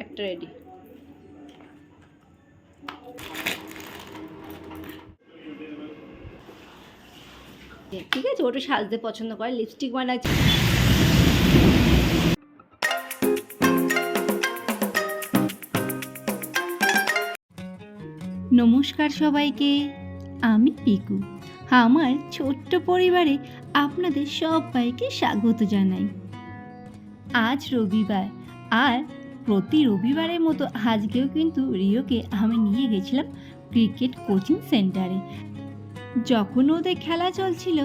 একটা রেডি। ঠিক আছে, ওটা সাজতে পছন্দ করে, লিপস্টিক বানাচ্ছে। নমস্কার সবাইকে, আমি পিকু। আমার ছোট্ট পরিবারে আপনাদের সবাইকে স্বাগত জানাই। আজ রবিবার, আর প্রতি রবিবারের মতো আজকেও কিন্তু রিওকে আমি নিয়ে গেছিলাম ক্রিকেট কোচিং সেন্টারে। যখন ওদের খেলা চলছিল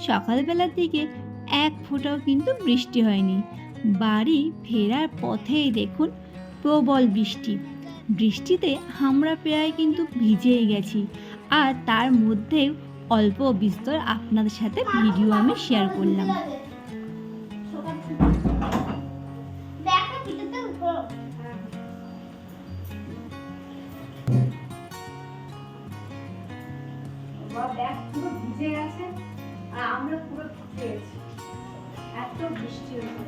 সকালবেলার দিকে এক ফোঁটাও কিন্তু বৃষ্টি হয়নি। বাড়ি ফেরার পথেই দেখুন প্রবল বৃষ্টি। বৃষ্টিতে আমরা প্রায় কিন্তু ভিজেই গেছি, আর তার মধ্যেও অল্প বিস্তর আপনাদের সাথে ভিডিও আমি শেয়ার করলাম। পুরো ভিজে গেছে আর আমরা পুরো ভিজে গেছি, এত বৃষ্টি হয়েছে।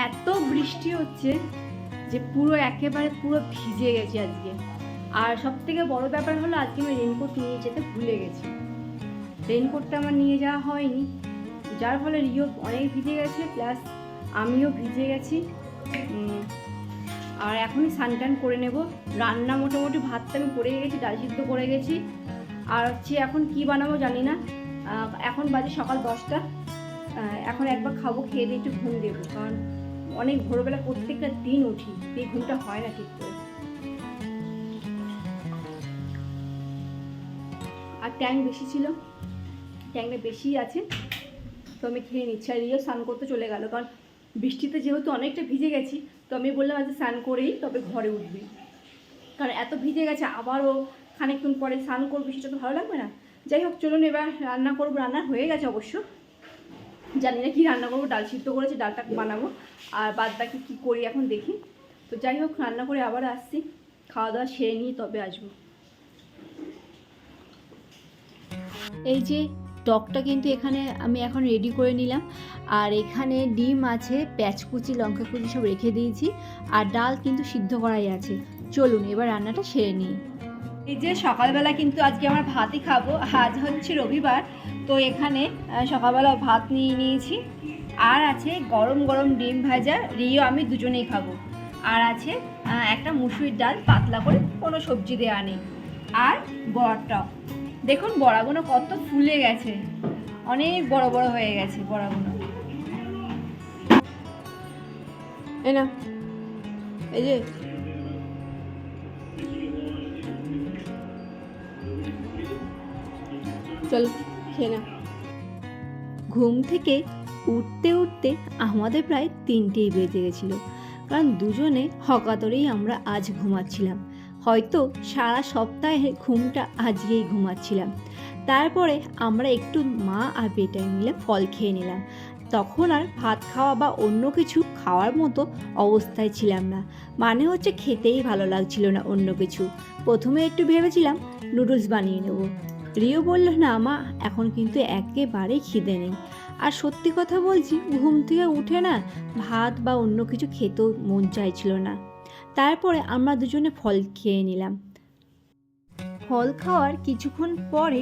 এত বৃষ্টি হচ্ছে যে একেবারে পুরো ভিজে গেছি আজকে। আর সব থেকে বড় ব্যাপার হলো আজকে আমি রেনকোট নিয়ে যেতে ভুলে গেছি। রেনকোটটা আমার নিয়ে যাওয়া হয়নি, যার ফলে রিও অনেক ভিজে গেছে, প্লাস আমিও ভিজে গেছি। আর এখনই স্নান করে নেব। রান্না মোটামুটি ভাতটা আমি করে গেছি, ডাল সিদ্ধ করে গেছি। আর এখন কি বানাবো জানি না। এখন বাজে সকাল 10টা। এখন একবার খাবো, খেয়ে দিয়ে একটু ঘুম দেবো, কারণ অনেক ভোরবেলা প্রত্যেকটা দিন উঠি, এই ঘুমটা হয় না ঠিক করে। আর ট্যাঙ্ক বেশি ছিল, ট্যাঙ্কটা বেশি আছে, তো আমি খেয়ে নিচ্ছি। আর রিও স্নান করতে চলে গেল, কারণ বৃষ্টিতে যেহেতু অনেকটা ভিজে গেছি, তো আমি বললাম আজ স্নান করেই তবে ঘরে উঠবি, কারণ এত ভিজে গেছে আবারও খানিকক্ষণ পরে স্নান করবি, সেটা তো ভালো লাগবে না। যাই হোক, চলুন এবার রান্না করবো। রান্না হয়ে গেছে অবশ্য, জানি না কি রান্না করবো। ডাল সিদ্ধ করেছি, ডালটা বানাবো, আর বাদ বাকি কী করি এখন দেখি। তো যাই হোক, রান্না করে আবার আসছি, খাওয়া দাওয়া সেরে নিয়ে তবে আসবো। এই যে টকটা কিন্তু এখানে আমি এখন রেডি করে নিলাম, আর এখানে ডিম আছে, পেঁয়াজ কুচি, লঙ্কা কুচি সব রেখে দিয়েছি, আর ডাল কিন্তু সিদ্ধ করাই আছে। চলুন এবার রান্নাটা সেরে নিই। এই যে সকালবেলা কিন্তু আজকে আমরা ভাতই খাবো, আজ হচ্ছে রবিবার। তো এখানে সকালবেলা ভাত নিয়ে নিয়েছি, আর আছে গরম গরম ডিম ভাজা, রিও আমি দুজনেই খাবো। আর আছে একটা মুসুরির ডাল পাতলা করে, কোনো সবজি দেওয়া নেই, আর বড়ার টক। দেখুন বড়াগুলো কত ফুলে গেছে, অনেক বড় বড় হয়ে গেছে বড়াগুলো। এই না, এই যে চল খেয়ে না। ঘুম থেকে উঠতে উঠতে আমাদের প্রায় 3টেই বেজে গেছিলো, কারণ দুজনে হকাতরেই আমরা আজ ঘুমাচ্ছিলাম। হয়তো সারা সপ্তাহে ঘুমটা আজকেই ঘুমাচ্ছিলাম। তারপরে আমরা একটু মা আর বেটাই মিলে ফল খেয়ে নিলাম। তখন আর ভাত খাওয়া বা অন্য কিছু খাওয়ার মতো অবস্থায় ছিলাম না, মানে হচ্ছে খেতেই ভালো লাগছিল না অন্য কিছু। প্রথমে একটু ভেবেছিলাম নুডলস বানিয়ে নেব। রিও বলল না মা, এখন কিন্তু একেবারে খিদে নেই। আর সত্যি কথা বলছি, ঘুম থেকে উঠে না ভাত বা অন্য কিছু খেতেও মন চাইছিল না। তারপরে আমরা দুজনে ফল খেয়ে নিলাম। ফল খাওয়ার কিছুক্ষণ পরে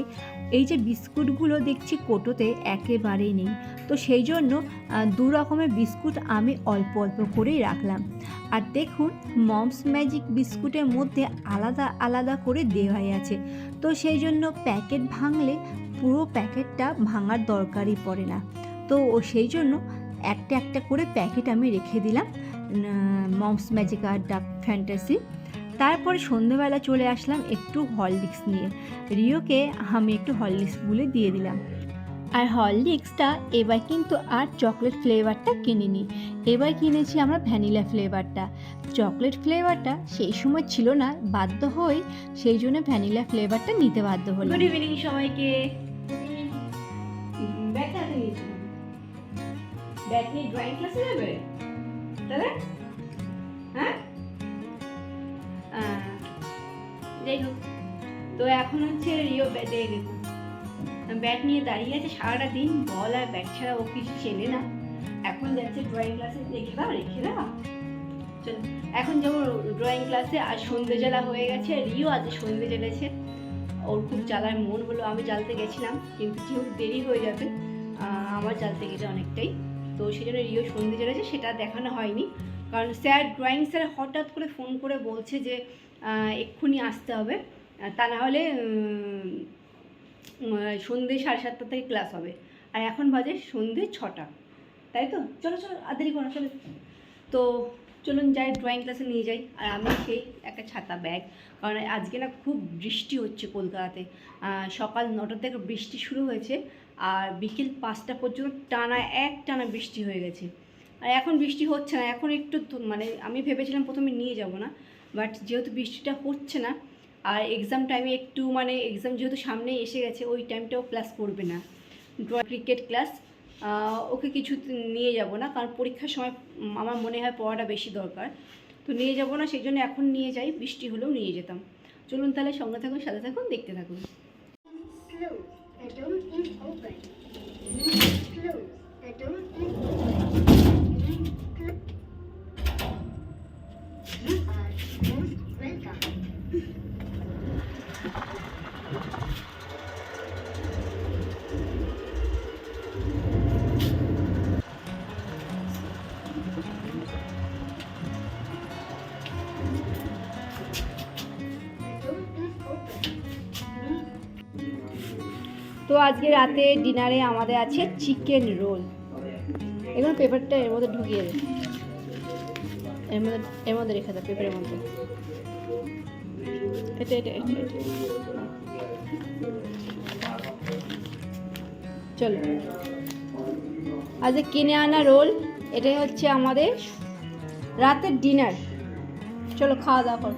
এই যে বিস্কুটগুলো দেখছি কোটোতে একেবারেই নেই, তো সেই জন্য 2 রকমের বিস্কুট আমি অল্প অল্প করেই রাখলাম। আর দেখুন, মমস ম্যাজিক বিস্কুটের মধ্যে আলাদা আলাদা করে দেওয়াই আছে, তো সেই জন্য প্যাকেট ভাঙলে পুরো প্যাকেটটা ভাঙার দরকারই পড়ে না। তো সেই জন্য একটা একটা করে প্যাকেট আমি রেখে দিলাম মমস ম্যাজিক আর ডার্ক ফ্যান্টাসি। তারপরে সন্ধ্যেবেলা চলে আসলাম একটু হরলিক্স নিয়ে। রিওকে আমি একটু হরলিক্স গুলে দিয়ে দিলাম। আর হরলিক্সটা এবার কিন্তু আর চকলেট ফ্লেভারটা কিনিনি, এবার কিনেছি আমরা ভ্যানিলা ফ্লেভারটা। চকলেট ফ্লেভারটা সেই সময় ছিল না, বাধ্য হই, সেই জন্য ভ্যানিলা ফ্লেভারটা নিতে বাধ্য হলাম। গুড ইভিনিং সবাইকে। ব্যাগ নিয়ে ড্রয়িং ক্লাসে যাবে তাহলে? হ্যাঁ, যাই হোক, তো এখন হচ্ছে রিও ব্যাট নিয়ে দাঁড়িয়ে আছে সারাটা দিন, বল আর ব্যাট ছাড়া ও কিছু চেনে না। এখন যাচ্ছে ড্রয়িং ক্লাসে, রেখে দাও। চলো এখন যাবো ড্রয়িং ক্লাসে। আর সন্ধ্যে জ্বালা হয়ে গেছে, রিও আজ সন্ধ্যে জ্বালেছে, ওর খুব জ্বালার মন হলো। আমি জ্বালতে গেছিলাম কিন্তু যেহেতু দেরি হয়ে যাবে আমার জ্বালতে গেলে অনেকটাই, তো সেই জন্য রিও সন্ধ্যে জ্বালেছে, সেটা দেখানো হয়নি। কারণ স্যার, ড্রয়িং স্যার হঠাৎ করে ফোন করে বলছে যে এক্ষুনি আসতে হবে, তা না হলে সন্ধ্যে 7:30 থেকে ক্লাস হবে। আর এখন বাজে সন্ধ্যে 6টা, তাই তো? চলো আর দেরি করো, চলো। তো চলুন যাই, ড্রয়িং ক্লাসে নিয়ে যাই। আর আমি সেই একটা ছাতা ব্যাগ, কারণ আজকে না খুব বৃষ্টি হচ্ছে কলকাতাতে। সকাল 9টা থেকে বৃষ্টি শুরু হয়েছে আর বিকেল 5টা পর্যন্ত টানা বৃষ্টি হয়ে গেছে। আর এখন বৃষ্টি হচ্ছে না, এখন একটু মানে আমি ভেবেছিলাম প্রথমে নিয়ে যাব না, বাট যেহেতু বৃষ্টিটা হচ্ছে না আর এক্সাম টাইমে একটু মানে এক্সাম যেহেতু সামনে এসে গেছে, ওই টাইমটাও ক্লাস করবে না, ক্রিকেট ক্লাস, ওকে কিছু নিয়ে যাব না, কারণ পরীক্ষার সময় আমার মনে হয় পড়াটা বেশি দরকার, তো নিয়ে যাব না। সেই জন্য এখন নিয়ে যাই, বৃষ্টি হলেও নিয়ে যেতাম। চলুন তাহলে, সঙ্গে থাকুন, সাথে থাকুন, দেখতে থাকুন। তো আজকে রাতে ডিনারে আমাদের আছে চিকেন রোল। এগুলো পেপারটা এর মধ্যে ঢুকিয়ে দে, এর মধ্যে রেখে দাও, পেপারের মধ্যে। এটা চলো, আজকে কিনে আনা রোল, এটাই হচ্ছে আমাদের রাতের ডিনার। চলো খাওয়া দাওয়া করো।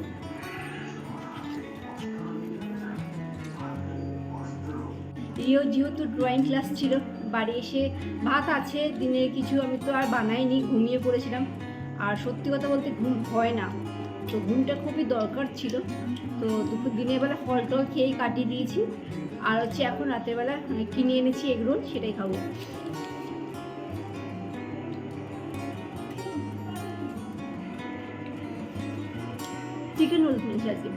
রিও যেহেতু ড্রয়িং ক্লাস ছিল, বাড়ি এসে ভাত আছে দিনের কিছু, আমি তো আর বানাইনি, ঘুমিয়ে পড়েছিলাম। আর সত্যি কথা বলতে ঘুম হয় না, তো ঘুমটা খুবই দরকার ছিল, তো দিনের বেলা ফল টল খেয়েই কাটিয়ে দিয়েছি। আর হচ্ছে এখন রাতের বেলা কিনে এনেছি এগ রোল, সেটাই খাবো। চিকেন রোল কিনেছি আজকে।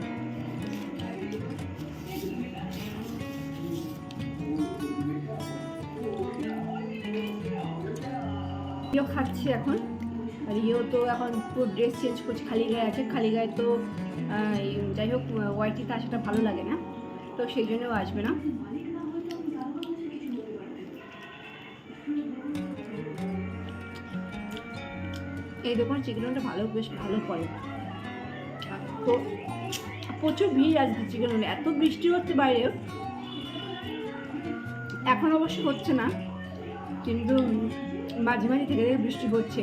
রিও খাচ্ছি এখন। রিও তো এখন পুরো ড্রেস চেঞ্জ করছে, খালি গায়ে আছে। খালি গায়ে তো যাই হোক ওয়াইটিতে আসাটা ভালো লাগে না, তো সেই জন্যও আসবে না। এই দোকান চিকেন রোলটা বেশ ভালো করে। তো প্রচুর ভিড় আজকে চিকেন রোলে, এত বৃষ্টি হচ্ছে বাইরে। এখন অবশ্য হচ্ছে না, কিন্তু মাঝে মাঝে থেকে বৃষ্টি হচ্ছে।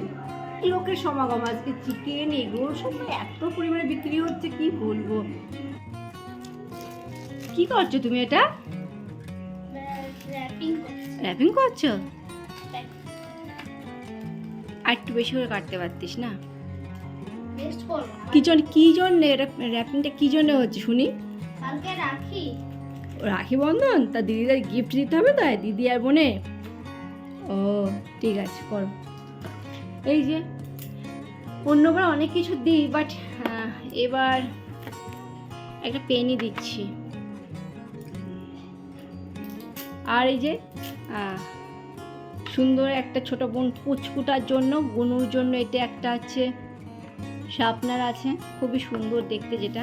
লোকের সমাগম, আজকে চিকেন এগুলো সব এত পরিমাণে বিক্রি হচ্ছে, কি বলবো। কি করছো তুমি? এটা র্যাপিং করছো? আর একটু বেশি করে কাটতে পারতিস না? কি জন্য এটা র্যাপিংটা কি জন্য হচ্ছে শুনি? রাখি বন্ধন, তা দিদিদের গিফট দিতে হবে, তাই দিদি আর বোনে। ও ঠিক আছে, করো। এই যে অন্যবার অনেক কিছু দিই, বাট এবার একটা পেনই দিচ্ছি। আর এই যে সুন্দর একটা ছোট বোন পুচকুটার জন্য, গুনুর জন্য এটা একটা আছে শার্পনার আছে, খুবই সুন্দর দেখতে যেটা।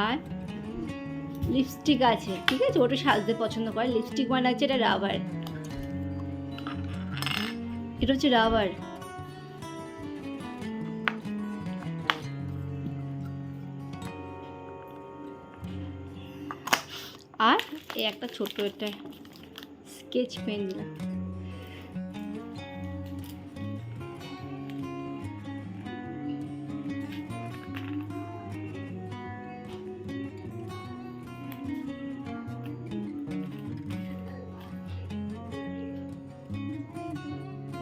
আর লিপস্টিক আছে, ঠিক আছে, ওটা সাজতে পছন্দ করে। লিপস্টিক বানাচ্ছে, এটা রাবার, এটা হচ্ছে রাবার। আর এই একটা ছোট্ট একটা স্কেচ পেন দিলাম।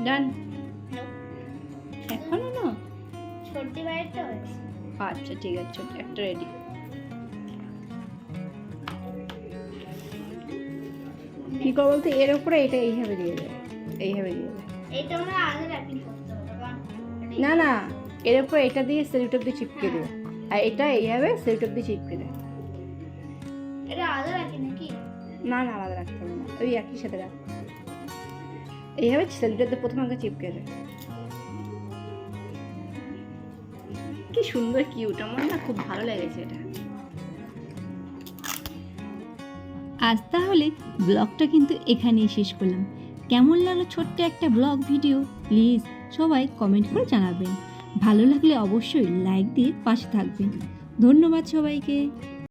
ডান। এখনো না, ছোট্টি বাইরটা হয়েছে। আচ্ছা ঠিক আছে, ছোট একটা রেডি। কি করবো বলতে, এর উপরে এটা এইভাবে দিয়ে দেবে, এইভাবে দিয়ে দেবে। এটা আমরা আগে র্যাপিং করতে হবে, কারণ না না, এর উপরে এটা দিয়ে সেলোটেপ দিয়ে চিপকে দেবে, আর এটা এইভাবে সেলোটেপ দিয়ে চিপকে দেবে। এটা আগে রাখি নাকি? না না, আলাদা রাখতে হবে না, ওই একই সাথে রাখ। এইভাবে সেলোটেপ দিয়ে প্রথমে আগে চিপকে দেবে। কি সুন্দর কিউট, আমার না খুব ভালো লেগেছে এটা। আজ তাহলে ব্লগটা কিন্তু এখানেই শেষ করলাম। কেমন লাগলো ছোট্ট একটা ব্লগ ভিডিও, প্লিজ সবাই কমেন্ট করে জানাবেন। ভালো লাগলে অবশ্যই লাইক দিয়ে পাশে থাকবেন। ধন্যবাদ সবাইকে।